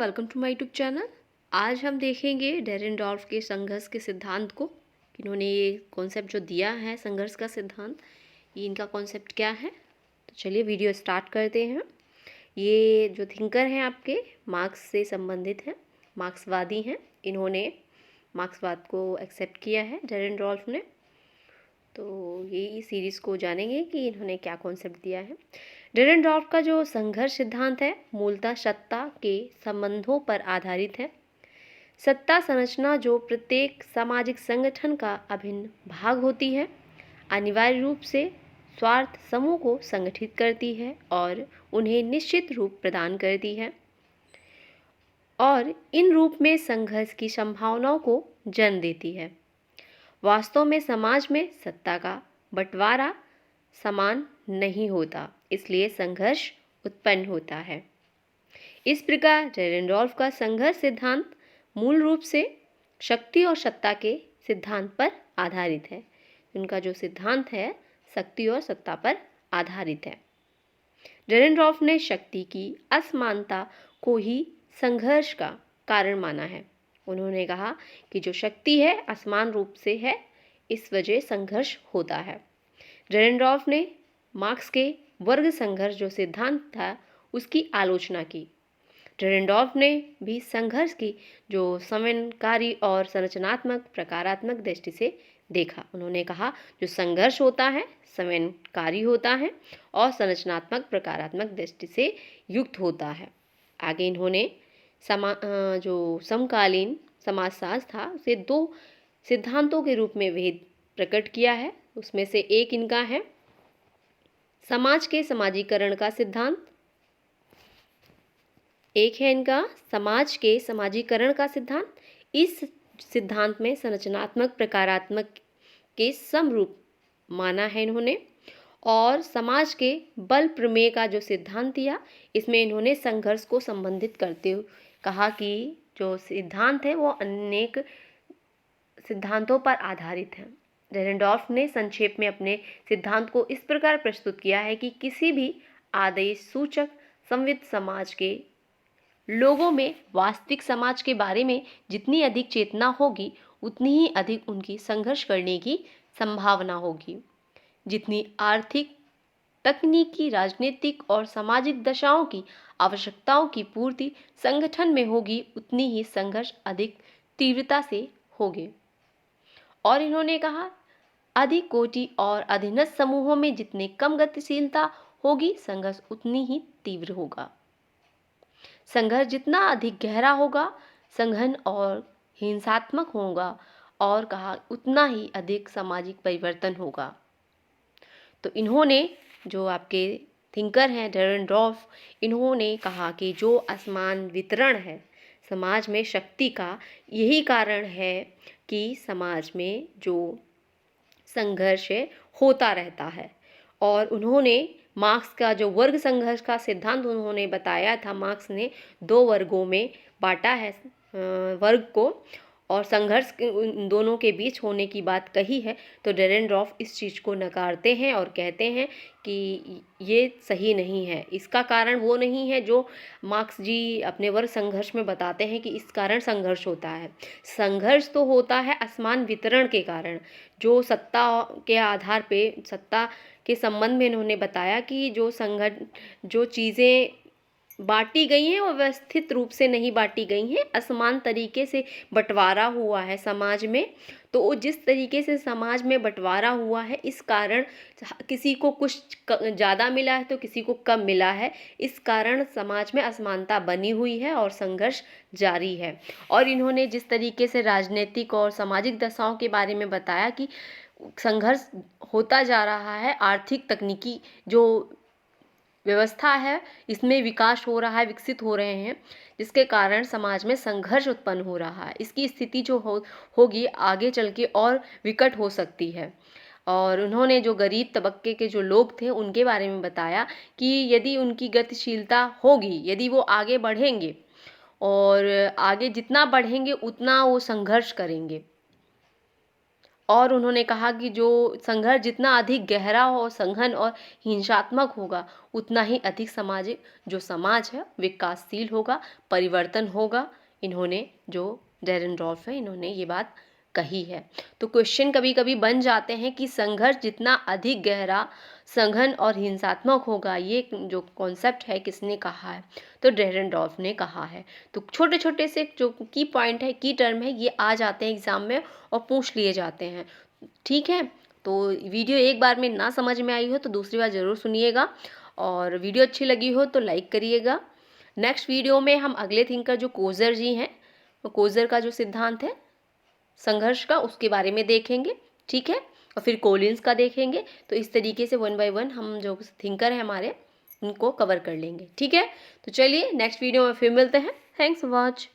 Welcome to my YouTube channel. आज हम देखेंगे डेरेनडॉर्फ के संघर्ष के सिद्धांत को। इन्होंने ये कॉन्सेप्ट जो दिया है संघर्ष का सिद्धांत, ये इनका कॉन्सेप्ट क्या है। तो चलिए वीडियो स्टार्ट करते हैं। ये जो थिंकर हैं आपके मार्क्स से संबंधित हैं, मार्क्सवादी हैं। इन्होंने मार्क्सवाद को एक्सेप्ट किया है डेरेनडॉर्फ ने। तो ये इस सीरीज़ को जानेंगे कि इन्होंने क्या कॉन्सेप्ट दिया है। डेरेनडॉर्फ का जो संघर्ष सिद्धांत है मूलतः सत्ता के संबंधों पर आधारित है। सत्ता संरचना जो प्रत्येक सामाजिक संगठन का अभिन्न भाग होती है, अनिवार्य रूप से स्वार्थ समूह को संगठित करती है और उन्हें निश्चित रूप प्रदान करती है और इन रूप में संघर्ष की संभावनाओं को जन्म देती है। वास्तव में समाज में सत्ता का बंटवारा समान नहीं होता, इसलिए संघर्ष उत्पन्न होता है। इस प्रकार डेरेनडॉर्फ का संघर्ष सिद्धांत मूल रूप से शक्ति और सत्ता के सिद्धांत पर आधारित है। उनका जो सिद्धांत है शक्ति और सत्ता पर आधारित है। डेरेनडॉर्फ ने शक्ति की असमानता को ही संघर्ष का कारण माना है। उन्होंने कहा कि जो शक्ति है असमान रूप से है, इस वजह संघर्ष होता है। डेरेनडॉर्फ ने मार्क्स के वर्ग संघर्ष जो सिद्धांत था उसकी आलोचना की। डेरेनडॉर्फ ने भी संघर्ष की जो समन्वयकारी और संरचनात्मक प्रकारात्मक दृष्टि से देखा। उन्होंने कहा जो संघर्ष होता है समन्वयकारी होता है और संरचनात्मक प्रकारात्मक दृष्टि से युक्त होता है। आगे इन्होंने जो समकालीन समाजशास्त्र था उसे दो सिद्धांतों के रूप में भेद प्रकट किया है। उसमें से एक इनका है समाज के समाजीकरण का सिद्धांत। एक है इनका समाज के समाजीकरण का सिद्धांत। इस सिद्धांत में संरचनात्मक प्रकारात्मक के समरूप माना है इन्होंने। और समाज के बल प्रमेय का जो सिद्धांत दिया, इसमें इन्होंने संघर्ष को संबंधित करते हुए कहा कि जो सिद्धांत है वो अनेक सिद्धांतों पर आधारित है। डेरेनडॉर्फ ने संक्षेप में अपने सिद्धांत को इस प्रकार प्रस्तुत किया है कि किसी भी आदेश सूचक संवित समाज के लोगों में वास्तविक समाज के बारे में जितनी अधिक चेतना होगी उतनी ही अधिक उनकी संघर्ष करने की संभावना होगी। जितनी आर्थिक, तकनीकी, राजनीतिक और सामाजिक दशाओं की आवश्यकताओं की पूर्ति संगठन में होगी उतनी ही संघर्ष अधिक तीव्रता से होगे। और इन्होंने कहा अधिक कोटि और अधीनस्थ समूहों में जितनी कम गतिशीलता होगी संघर्ष उतनी ही तीव्र होगा। संघर्ष जितना अधिक गहरा होगा, सघन और हिंसात्मक होगा और कहा उतना ही अधिक सामाजिक परिवर्तन होगा। तो इन्होंने जो आपके थिंकर हैं डेरेनडॉर्फ, इन्होंने कहा कि जो असमान वितरण है समाज में शक्ति का, यही कारण है कि समाज में जो संघर्ष होता रहता है। और उन्होंने मार्क्स का जो वर्ग संघर्ष का सिद्धांत उन्होंने बताया था, मार्क्स ने दो वर्गों में बांटा है वर्ग को और संघर्ष उन दोनों के बीच होने की बात कही है। तो डेरेनडॉर्फ इस चीज़ को नकारते हैं और कहते हैं कि ये सही नहीं है। इसका कारण वो नहीं है जो मार्क्स जी अपने वर्ग संघर्ष में बताते हैं कि इस कारण संघर्ष होता है। संघर्ष तो होता है असमान वितरण के कारण, जो सत्ता के आधार पे, सत्ता के संबंध में इन्होंने बताया कि जो चीज़ें बांटी गई हैं वो व्यवस्थित रूप से नहीं बांटी गई हैं, असमान तरीके से बंटवारा हुआ है समाज में। तो जिस तरीके से समाज में बंटवारा हुआ है, इस कारण किसी को कुछ ज़्यादा मिला है तो किसी को कम मिला है। इस कारण समाज में असमानता बनी हुई है और संघर्ष जारी है। और इन्होंने जिस तरीके से राजनीतिक और सामाजिक दशाओं के बारे में बताया कि संघर्ष होता जा रहा है, आर्थिक तकनीकी जो व्यवस्था है इसमें विकास हो रहा है, विकसित हो रहे हैं, जिसके कारण समाज में संघर्ष उत्पन्न हो रहा है। इसकी स्थिति जो होगी आगे चल के और विकट हो सकती है। और उन्होंने जो गरीब तबके के जो लोग थे उनके बारे में बताया कि यदि उनकी गतिशीलता होगी, यदि वो आगे बढ़ेंगे और आगे जितना बढ़ेंगे उतना वो संघर्ष करेंगे और उन्होंने कहा कि जो संघर्ष जितना अधिक गहरा और सघन और हिंसात्मक होगा, उतना ही अधिक सामाजिक जो समाज है विकासशील होगा, परिवर्तन होगा। इन्होंने जो डेरेनडॉर्फ है, इन्होंने ये बात कही है। तो क्वेश्चन कभी कभी बन जाते हैं कि संघर्ष जितना अधिक गहरा, सघन और हिंसात्मक होगा, ये जो कॉन्सेप्ट है किसने कहा है? तो डेरेनडॉर्फ ने कहा है। तो छोटे छोटे से जो की पॉइंट है, की टर्म है, ये आ जाते हैं एग्जाम में और पूछ लिए जाते हैं। ठीक है, तो वीडियो एक बार में ना समझ में आई हो तो दूसरी बार ज़रूर सुनिएगा, और वीडियो अच्छी लगी हो तो लाइक करिएगा। नेक्स्ट वीडियो में हम अगले थिंकर जो कोज़र जी हैं, वो कोज़र का जो सिद्धांत है संघर्ष का, उसके बारे में देखेंगे। ठीक है, और फिर कोलिंस का देखेंगे। तो इस तरीके से 1 बाय 1 हम जो थिंकर हैं हमारे, उनको कवर कर लेंगे। ठीक है, तो चलिए नेक्स्ट वीडियो में फिर मिलते हैं। Thanks for watch.